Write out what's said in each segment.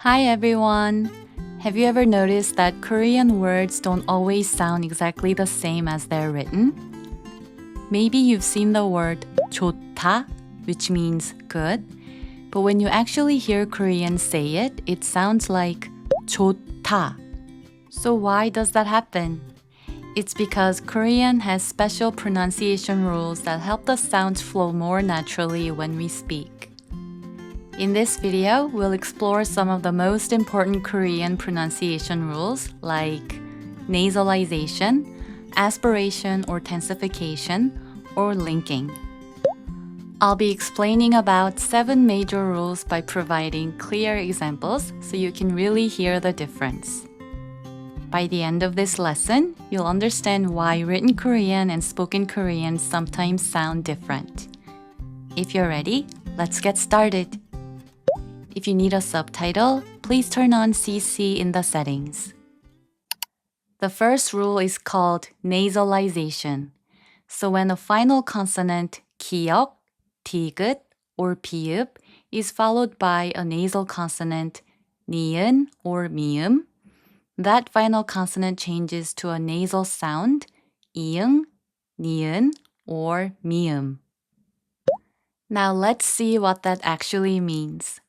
Hi everyone! Have you ever noticed that Korean words don't always sound exactly the same as they're written? Maybe you've seen the word 좋다, which means good, but when you actually hear Koreans say it, it sounds like 좋다. So why does that happen? It's because Korean has special pronunciation rules that help the sounds flow more naturally when we speak. In this video, we'll explore some of the most important Korean pronunciation rules like nasalization, aspiration or tensification, or linking. I'll be explaining about 7 major rules by providing clear examples so you can really hear the difference. By the end of this lesson, you'll understand why written Korean and spoken Korean sometimes sound different. If you're ready, let's get started. If you need a subtitle, please turn on CC in the settings. The first rule is called nasalization. So when a final consonant 기역, 디귿, or 비읍 is followed by a nasal consonant 니은 or 미음, that final consonant changes to a nasal sound 이응, 니은, or 미음. Now let's see what that actually means.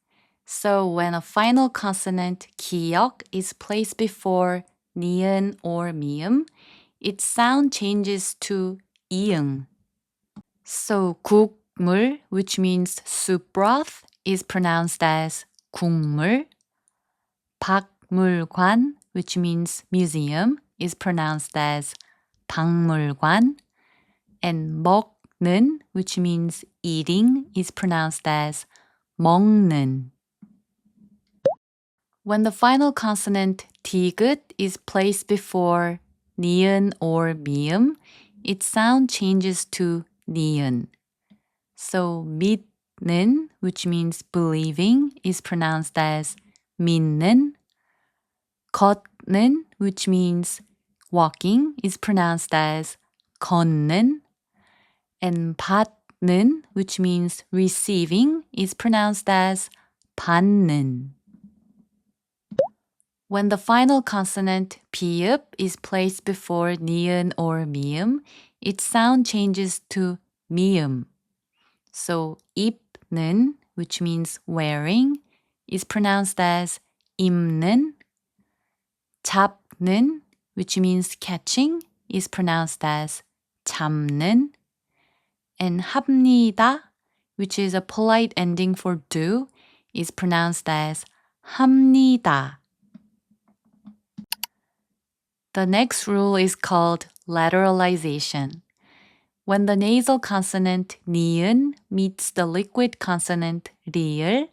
So when a final consonant 기역 is placed before 니은 or 미음, its sound changes to 이응. So 국물, which means soup broth, is pronounced as 국물. 박물관, which means museum, is pronounced as 박물관. And 먹는, which means eating, is pronounced as 먹는. When the final consonant 디귿 is placed before 니은 or 미음, its sound changes to 니은. So 믿는, which means believing, is pronounced as 믿는. 걷는, which means walking, is pronounced as 걷는. And 받는, which means receiving, is pronounced as 받는. When the final consonant 비읍 is placed before 니은 or 미음, its sound changes to 미음. So 입는, which means wearing, is pronounced as 입는. 잡는, which means catching, is pronounced as 잡는. And 합니다, which is a polite ending for do, is pronounced as 합니다. The next rule is called lateralization. When the nasal consonant 니은 meets the liquid consonant 리을,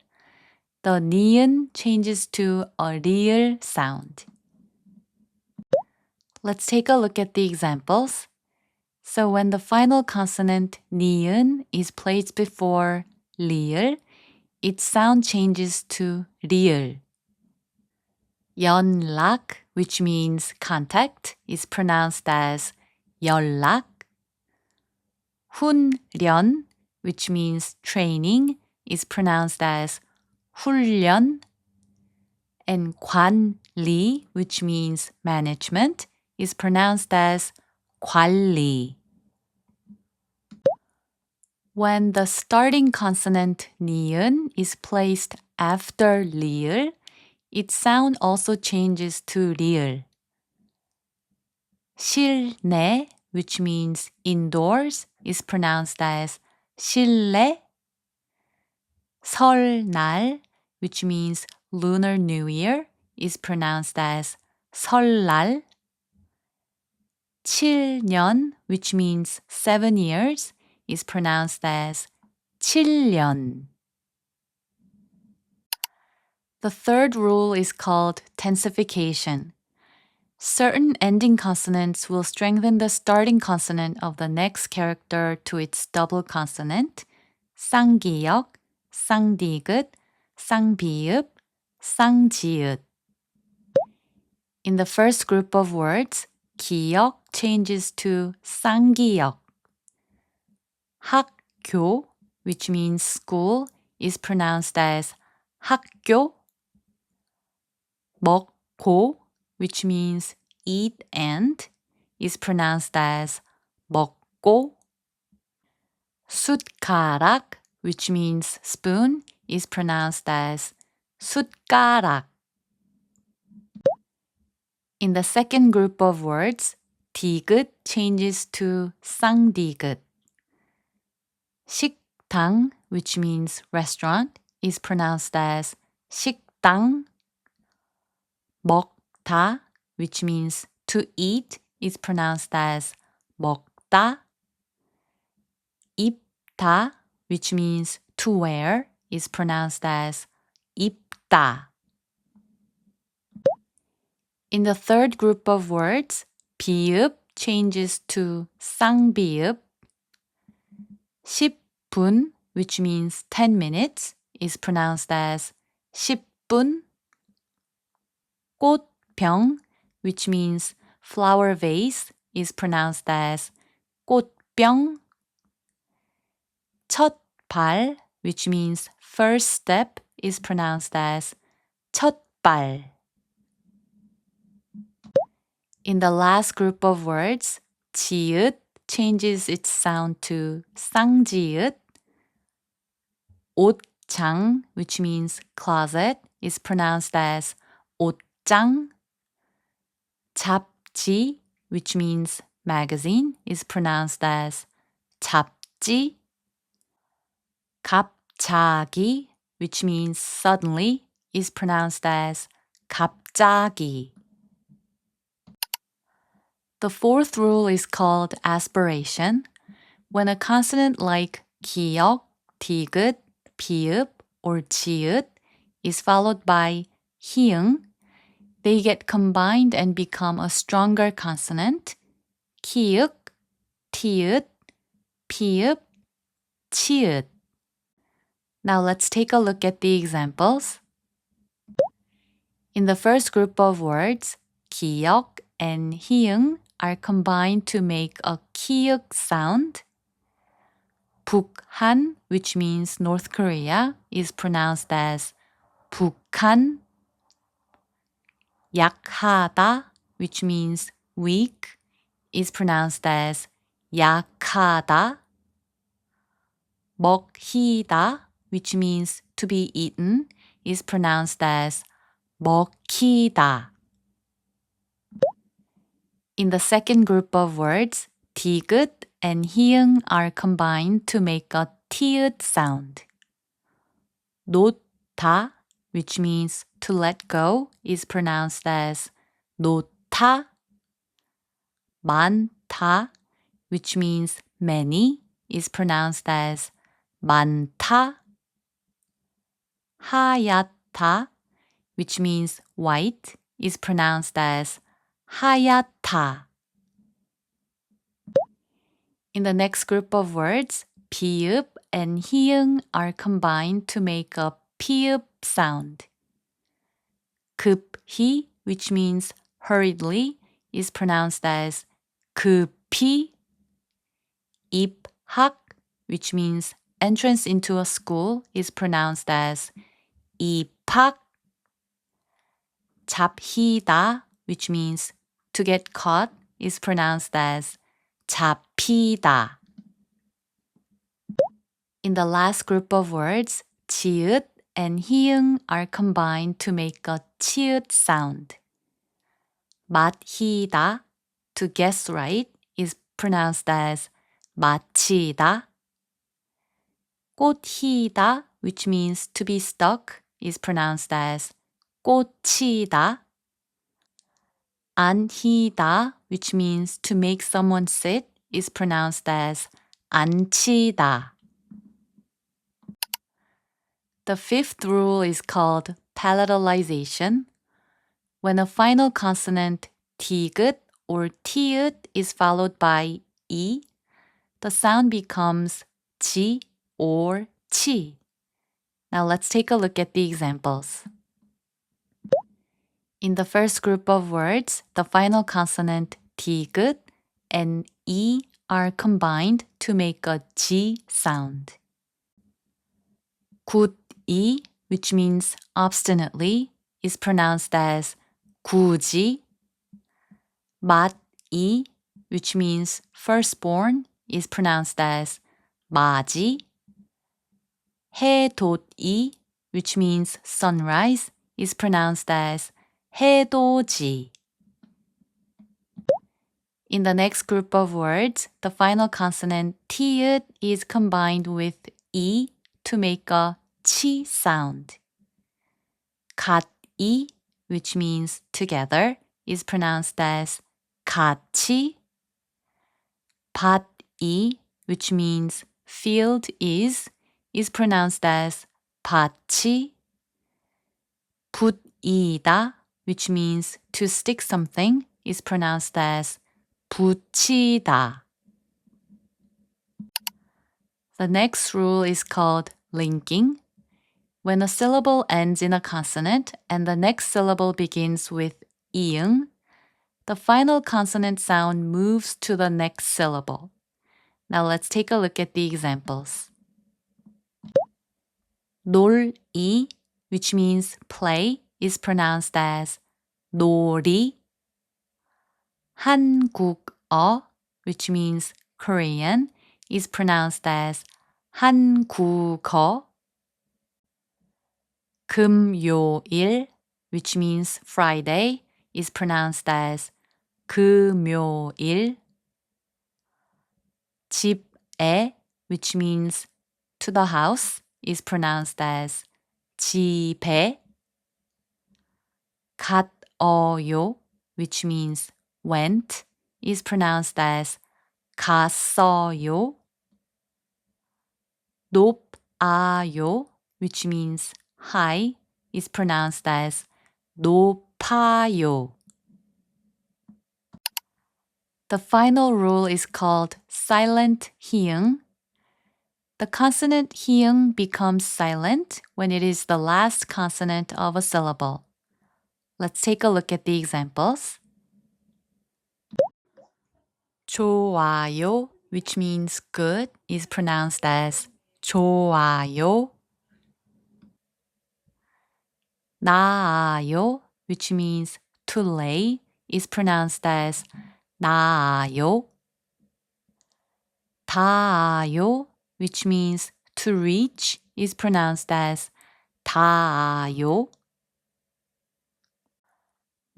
the 니은 changes to a 리을 sound. Let's take a look at the examples. So when the final consonant 니은 is placed before 리을, its sound changes to 리을. 연락, which means contact, is pronounced as 연락. 훈련, which means training, is pronounced as 훈련. And 관리, which means management, is pronounced as 관리. When the starting consonant 니은 is placed after 리을, its sound also changes to 리을. 실내, which means indoors, is pronounced as 실내. 설날, which means Lunar New Year, is pronounced as 설날. 7년, which means 7 years, is pronounced as 7년. The third rule is called tensification. Certain ending consonants will strengthen the starting consonant of the next character to its double consonant, 쌍기역, 쌍디귿, 쌍비읍, 쌍지읒. In the first group of words, 기역 changes to 쌍기역. 학교, which means school, is pronounced as 학교. 먹고, which means eat and, is pronounced as 먹고. 숟가락, which means spoon, is pronounced as 숟가락. In the second group of words, 디귿 changes to 쌍디귿. 식당, which means restaurant, is pronounced as 식당. 먹다, which means to eat, is pronounced as 먹다. 입다, which means to wear, is pronounced as 입다. In the third group of words, 비읍 changes to 쌍비읍. 10분, which means 10 minutes, is pronounced as 10분. 꽃병, which means flower vase, is pronounced as 꽃병. 첫발, which means first step, is pronounced as 첫발. In the last group of words, 지읒 changes its sound to 쌍지읒. 옷장, which means closet, is pronounced as 옷장. 잡지, which means magazine, is pronounced as 잡지. 갑자기, which means suddenly, is pronounced as 갑자기. The fourth rule is called aspiration. When a consonant like 기역, 디귿, 비읍, or 지읒 is followed by 히응, they get combined and become a stronger consonant. 키읔, 티읒, 피읍, 치읒. Now let's take a look at the examples. In the first group of words, 기역 and 히응 are combined to make a 키읔 sound. 북한, which means North Korea, is pronounced as 북한. 약하다, which means weak, is pronounced as 약하다. 먹히다, which means to be eaten, is pronounced as 먹히다. In the second group of words, 디귿 and 히응 are combined to make a 티읒 sound. 놓다, which means to let go, is pronounced as 놓다. 많다, which means many, is pronounced as 많다. 하얗다, which means white, is pronounced as 하얗다. In the next group of words, 비읍 and 히응 are combined to make a 피읍 sound. 급히, which means hurriedly, is pronounced as 급히. 입학, which means entrance into a school, is pronounced as 입학. 잡히다, which means to get caught, is pronounced as 잡히다. In the last group of words, 지읒 and 히응 are combined to make a 치읒 sound. 맞히다, to guess right, is pronounced as 맞히다. 꽂히다, which means to be stuck, is pronounced as 꽂히다. 앉히다, which means to make someone sit, is pronounced as 앉히다. The fifth rule is called palatalization. When a final consonant 디귿 or 티읒 is followed by 이, the sound becomes 지 or 치. Now let's take a look at the examples. In the first group of words, the final consonant 디귿 and 이 are combined to make a 지 sound. 굳이, which means obstinately, is pronounced as 굳이. 맛이, which means firstborn, is pronounced as 마지. 해돋이, which means sunrise, is pronounced as 해돋이. In the next group of words, the final consonant 티읕 is combined with 이 to make a 치 sound. 같이, which means together, is pronounced as 같이. 밭이, which means field is pronounced as 밭이. 붙이다, which means to stick something, is pronounced as 붙이다. The next rule is called linking. When a syllable ends in a consonant and the next syllable begins with 이응, the final consonant sound moves to the next syllable. Now let's take a look at the examples. 놀이, which means play, is pronounced as 놀이. 한국어, which means Korean, is pronounced as 한국어. 금요일, which means Friday, is pronounced as 금요일. 집에, which means to the house, is pronounced as 집에. 갔어요, which means went, is pronounced as 갔어요. 높아요, which means high, is pronounced as 높아요. The final rule is called silent 히응. The consonant 히응 becomes silent when it is the last consonant of a syllable. Let's take a look at the examples. 좋아요, which means good, is pronounced as 좋아요. 나아요, which means to lay, is pronounced as 나아요. 닿아요, which means to reach, is pronounced as 닿아요.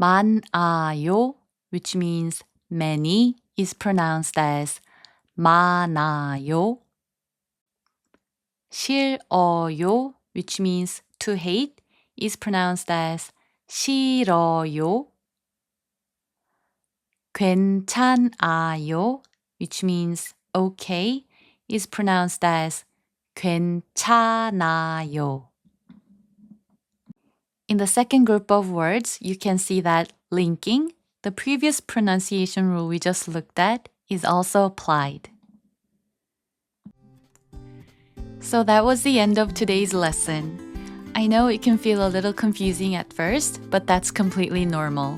많아요, which means many, is pronounced as 많아요. 싫어요, which means to hate, is pronounced as 싫어요. 괜찮아요, which means okay, is pronounced as 괜찮아요. In the second group of words, you can see that linking, the previous pronunciation rule we just looked at, is also applied. So that was the end of today's lesson. I know it can feel a little confusing at first, but that's completely normal.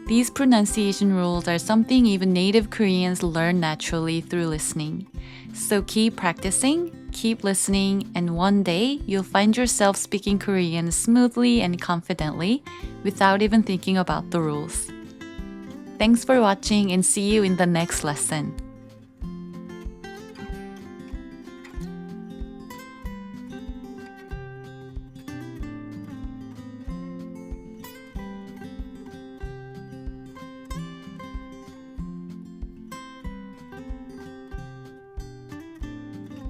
These pronunciation rules are something even native Koreans learn naturally through listening. So keep practicing, keep listening, and one day you'll find yourself speaking Korean smoothly and confidently without even thinking about the rules. Thanks for watching and see you in the next lesson.